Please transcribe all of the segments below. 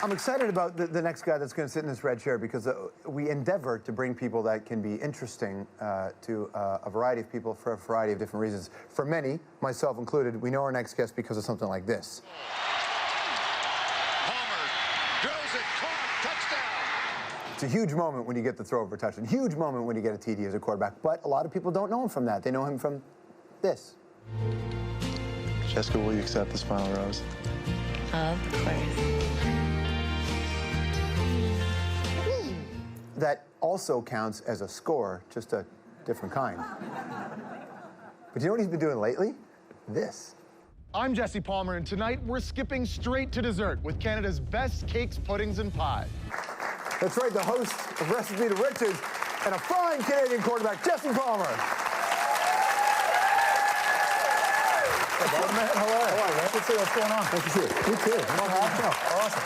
I'm excited about the next guy that's going to sit in this red chair because we endeavor to bring people that can be interesting to a variety of people for a variety of different reasons. For many, myself included, we know our next guest because of something like this. Homer throws it, caught, touchdown. It's a huge moment when you get the throw over touchdown. Huge moment when you get a TD as a quarterback. But a lot of people don't know him from that. They know him from this. Jessica, will you accept this final rose? Of course. That also counts as a score, just a different kind. But you know what he's been doing lately? This. I'm Jesse Palmer, and tonight we're skipping straight to dessert with Canada's best cakes, puddings, and pies. That's right, the host of Recipe to Riches and a fine Canadian quarterback, Jesse Palmer. Hello, man. Hello. Hello, man. Good to see you. What's going on? Nice to see you. You too. Awesome.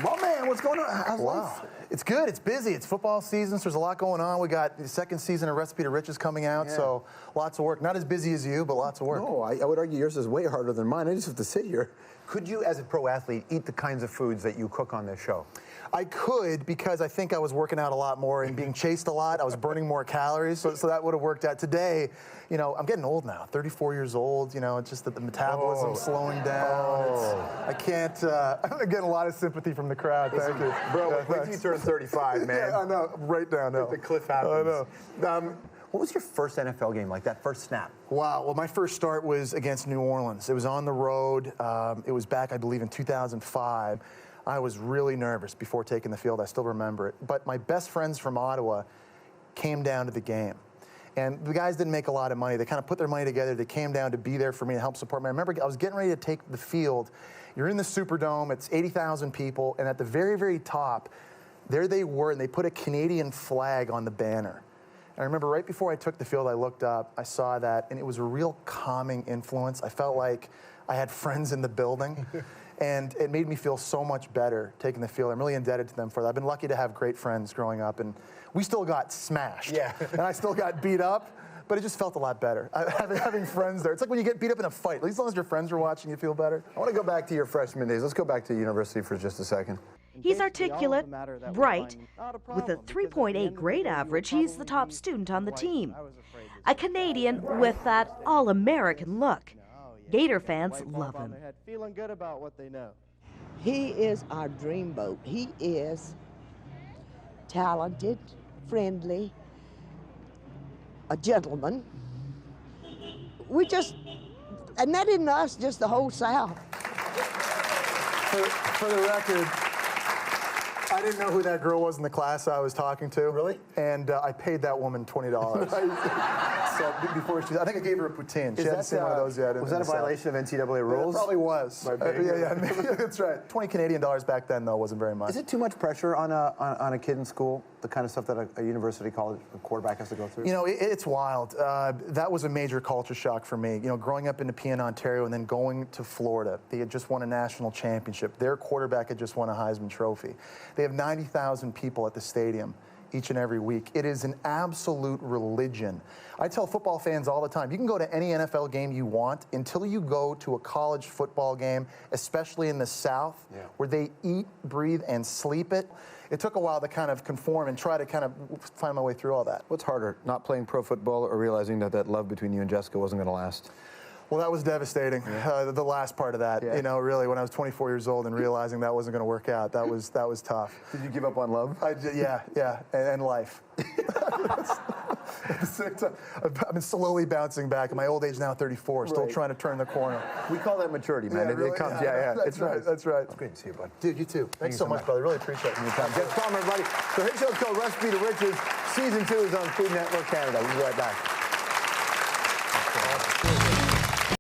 Well, man, what's going on? How's life? It's good. It's busy. It's football season, so there's a lot going on. We got the second season of Recipe to Riches coming out, so lots of work. Not as busy as you, but lots of work. No, I would argue yours is way harder than mine. I just have to sit here. Could you, as a pro athlete, eat the kinds of foods that you cook on this show? I could, because I think I was working out a lot more and being chased a lot. I was burning more calories, so that would have worked out. Today, you know, I'm getting old now, 34 years old. You know, it's just that the metabolism's slowing down. I can't, I'm getting a lot of sympathy from the crowd. Thank you. Bro, wait till you turn 35, man. Yeah, I know, right downhill. The cliff happens. I know. What was your first NFL game like, that first snap? Wow, well, my first start was against New Orleans. It was on the road. It was back, I believe, in 2005. I was really nervous before taking the field. I still remember it. But my best friends from Ottawa came down to the game. And the guys didn't make a lot of money. They kind of put their money together. They came down to be there for me and help support me. I remember I was getting ready to take the field. You're in the Superdome. It's 80,000 people. And at the very, very top, there they were, and they put a Canadian flag on the banner. And I remember right before I took the field, I looked up, I saw that, and it was a real calming influence. I felt like I had friends in the building. And it made me feel so much better taking the field. I'm really indebted to them for that. I've been lucky to have great friends growing up, and we still got smashed. Yeah. And I still got beat up, but it just felt a lot better. Having friends there. It's like when you get beat up in a fight. At least as long as your friends are watching, you feel better. I want to go back to your freshman days. Let's go back to university for just a second. He's articulate, bright. With a 3.8 grade average, he's the top student on the team. A Canadian with that all-American look. Gator fans love him. Feeling good about what they know. He is our dreamboat. He is talented, friendly, a gentleman. And that isn't us, just the whole South. For the record, I didn't know who that girl was in the class I was talking to. Really? And I paid that woman $20. So before I think I gave her a poutine. She hadn't seen one of those yet. Was that a violation of NCAA rules? It probably was. Yeah, that's right. 20 Canadian dollars back then, though, wasn't very much. Is it too much pressure on a kid in school, the kind of stuff that a university college quarterback has to go through? You know, it's wild. That was a major culture shock for me. You know, growing up in Nepean, Ontario, and then going to Florida. They had just won a national championship. Their quarterback had just won a Heisman Trophy. They have 90,000 people at the stadium each and every week. It is an absolute religion. I tell football fans all the time, you can go to any NFL game you want until you go to a college football game, especially in the South, where they eat, breathe, and sleep it. It took a while to kind of conform and try to kind of find my way through all that. What's harder, not playing pro football or realizing that love between you and Jessica wasn't going to last? Well, that was devastating. The last part of that, you know, really, when I was 24 years old and realizing that wasn't going to work out, that was tough. Did you give up on love? Yeah, and life. At the same time, I've been slowly bouncing back. At my old age now, 34, still trying to turn the corner. We call that maturity, man. Really, it comes, That's right. That's right. It's great to see you, bud. Dude, you too. Thanks so much, brother. Really appreciate it. Jeff Palmer, everybody. So his show's called Recipe to Riches. Season 2 is on Food Network Canada. We'll be right back.